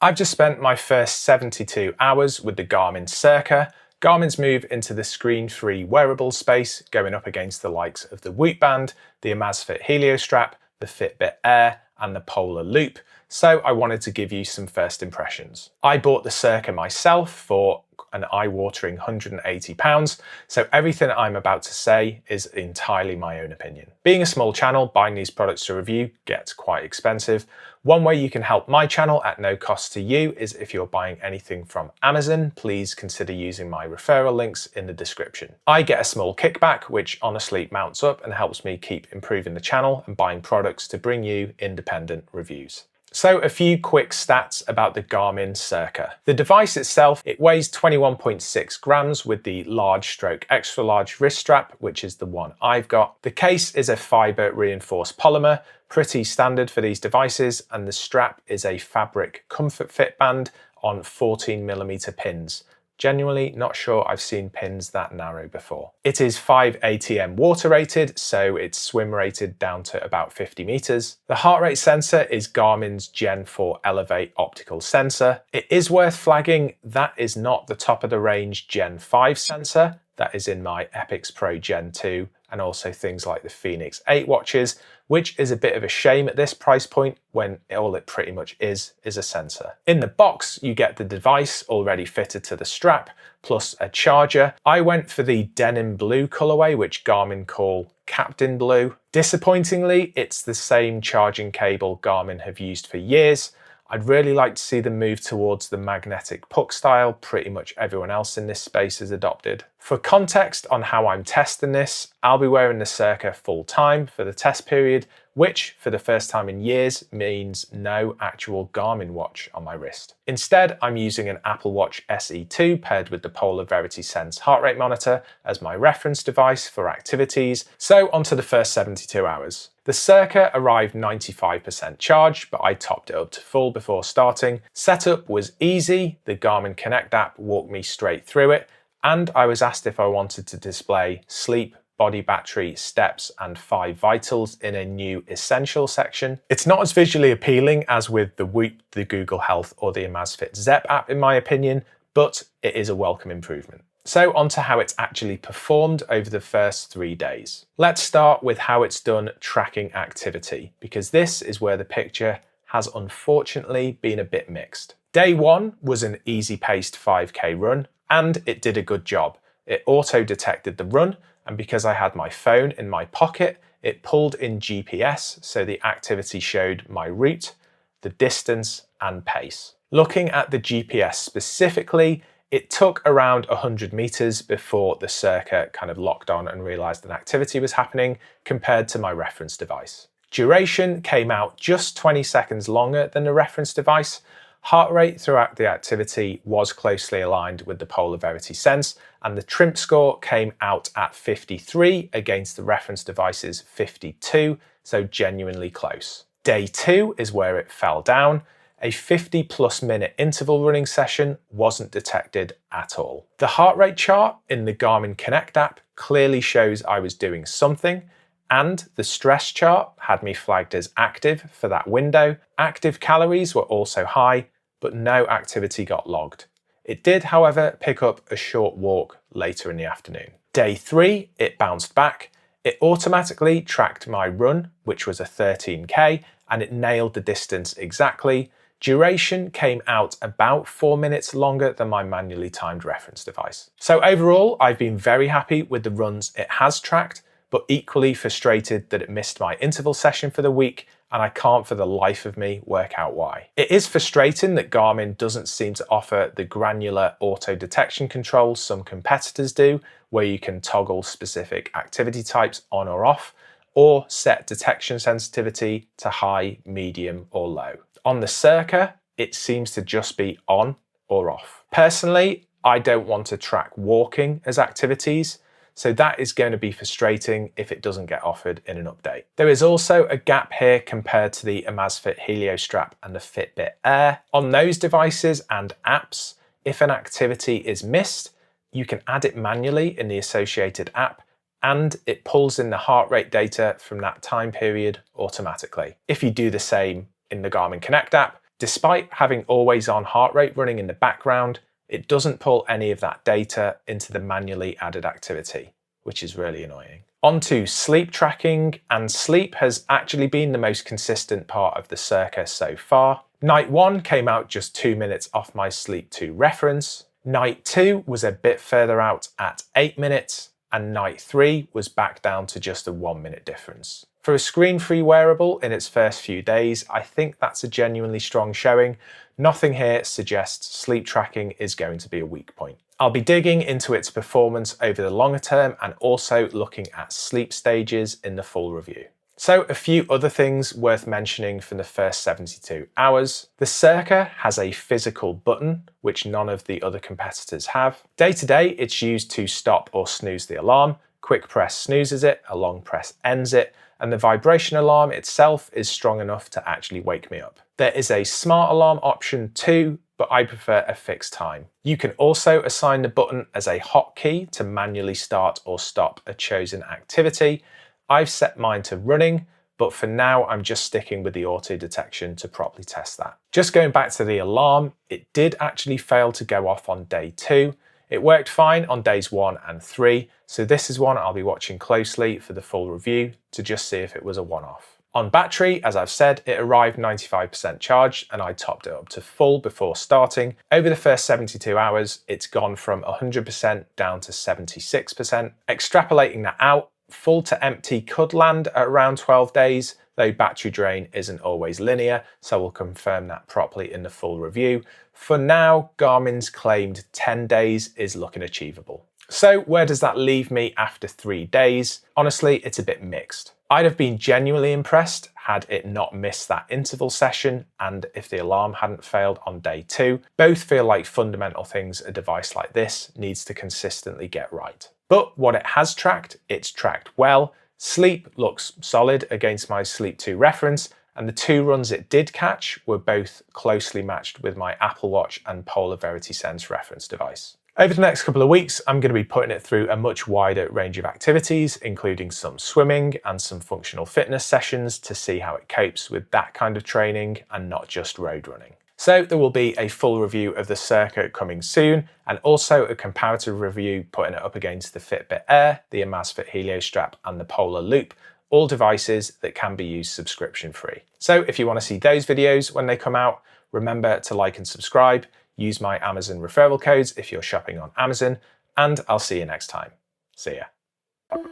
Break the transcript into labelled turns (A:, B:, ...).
A: I've just spent my first 72 hours with the Garmin CIRQA. Garmin's move into the screen-free wearable space, going up against the likes of the Whoop Band, the Amazfit Helio Strap, the Fitbit Air, and the Polar Loop. So I wanted to give you some first impressions. I bought the CIRQA myself for an eye-watering £180, so everything I'm about to say is entirely my own opinion. Being a small channel, buying these products to review gets quite expensive. One way you can help my channel at no cost to you is if you're buying anything from Amazon, please consider using my referral links in the description. I get a small kickback, which honestly mounts up and helps me keep improving the channel and buying products to bring you independent reviews. So a few quick stats about the Garmin CIRQA. The device itself, it weighs 21.6 grams with the large stroke extra large wrist strap, which is the one I've got. The case is a fiber reinforced polymer, pretty standard for these devices, and the strap is a fabric comfort fit band on 14mm pins. Genuinely not sure I've seen pins that narrow before. It is 5 ATM water rated, so it's swim rated down to about 50 meters. The heart rate sensor is Garmin's Gen 4 Elevate optical sensor. It is worth flagging that is not the top of the range Gen 5 sensor. That is in my Epix Pro Gen 2 and also things like the Phoenix 8 watches, which is a bit of a shame at this price point when all it pretty much is a sensor. In the box, you get the device already fitted to the strap, plus a charger. I went for the denim blue colorway, which Garmin call Captain Blue. Disappointingly, it's the same charging cable Garmin have used for years. I'd really like to see them move towards the magnetic puck style pretty much everyone else in this space has adopted. For context on how I'm testing this, I'll be wearing the CIRQA full time for the test period, which for the first time in years means no actual Garmin watch on my wrist. Instead, I'm using an Apple Watch SE2 paired with the Polar Verity Sense heart rate monitor as my reference device for activities. So onto the first 72 hours. The CIRQA arrived 95% charged, but I topped it up to full before starting. Setup was easy. The Garmin Connect app walked me straight through it, and I was asked if I wanted to display sleep, body battery, steps, and 5 vitals in a new essential section. It's not as visually appealing as with the Whoop, the Google Health, or the Amazfit Zep app in my opinion, but it is a welcome improvement. So onto how it's actually performed over the first 3 days. Let's start with how it's done tracking activity, because this is where the picture has unfortunately been a bit mixed. Day 1 was an easy-paced 5K run, and it did a good job. It auto-detected the run, and because I had my phone in my pocket, it pulled in GPS, so the activity showed my route, the distance, and pace. Looking at the GPS specifically, it took around 100 meters before the CIRQA kind of locked on and realized an activity was happening compared to my reference device. Duration came out just 20 seconds longer than the reference device. Heart rate throughout the activity was closely aligned with the Polar Verity Sense, and the TRIMP score came out at 53 against the reference device's 52, so genuinely close. Day 2 is where it fell down. A 50+ minute interval running session wasn't detected at all. The heart rate chart in the Garmin Connect app clearly shows I was doing something, and the stress chart had me flagged as active for that window. Active calories were also high, but no activity got logged. It did, however, pick up a short walk later in the afternoon. Day 3, it bounced back. It automatically tracked my run, which was a 13K, and it nailed the distance exactly. Duration came out about 4 minutes longer than my manually timed reference device. So overall, I've been very happy with the runs it has tracked, but equally frustrated that it missed my interval session for the week, and I can't for the life of me work out why. It is frustrating that Garmin doesn't seem to offer the granular auto detection controls some competitors do, where you can toggle specific activity types on or off, or set detection sensitivity to high, medium, or low. On the CIRQA, it seems to just be on or off. Personally, I don't want to track walking as activities, so that is going to be frustrating if it doesn't get offered in an update. There is also a gap here compared to the Amazfit Helio Strap and the Fitbit Air. On those devices and apps, if an activity is missed, you can add it manually in the associated app, and it pulls in the heart rate data from that time period automatically. If you do the same in the Garmin Connect app, Despite having always on heart rate running in the background, it doesn't pull any of that data into the manually added activity, which is really annoying. On to sleep tracking, and sleep has actually been the most consistent part of the CIRQA so far. Night 1 came out just 2 minutes off my Sleep² reference. Night 2 was a bit further out at 8 minutes, and night 3 was back down to just a 1 minute difference. For a screen-free wearable in its first few days, I think that's a genuinely strong showing. Nothing here suggests sleep tracking is going to be a weak point. I'll be digging into its performance over the longer term and also looking at sleep stages in the full review. So a few other things worth mentioning from the first 72 hours. The CIRQA has a physical button, which none of the other competitors have. Day to day, it's used to stop or snooze the alarm. Quick press snoozes it, a long press ends it, and the vibration alarm itself is strong enough to actually wake me up. There is a smart alarm option too, but I prefer a fixed time. You can also assign the button as a hotkey to manually start or stop a chosen activity. I've set mine to running, but for now I'm just sticking with the auto detection to properly test that. Just going back to the alarm, it did actually fail to go off on day 2. It worked fine on days 1 and 3, so this is one I'll be watching closely for the full review to just see if it was a one-off. On battery, as I've said, it arrived 95% charged and I topped it up to full before starting. Over the first 72 hours, it's gone from 100% down to 76%. Extrapolating that out, full to empty could land at around 12 days, though battery drain isn't always linear, so we'll confirm that properly in the full review. For now, Garmin's claimed 10 days is looking achievable. So where does that leave me after 3 days? Honestly, it's a bit mixed. I'd have been genuinely impressed had it not missed that interval session and if the alarm hadn't failed on day 2. Both feel like fundamental things a device like this needs to consistently get right. But what it has tracked, it's tracked well. Sleep looks solid against my Sleep² reference, and the 2 runs it did catch were both closely matched with my Apple Watch and Polar Verity Sense reference device. Over the next couple of weeks, I'm going to be putting it through a much wider range of activities, including some swimming and some functional fitness sessions to see how it copes with that kind of training and not just road running. So there will be a full review of the CIRQA coming soon, and also a comparative review putting it up against the Fitbit Air, the Amazfit Helio Strap and the Polar Loop, all devices that can be used subscription free. So if you want to see those videos when they come out, remember to like and subscribe. Use my Amazon referral codes if you're shopping on Amazon, and I'll see you next time. See ya.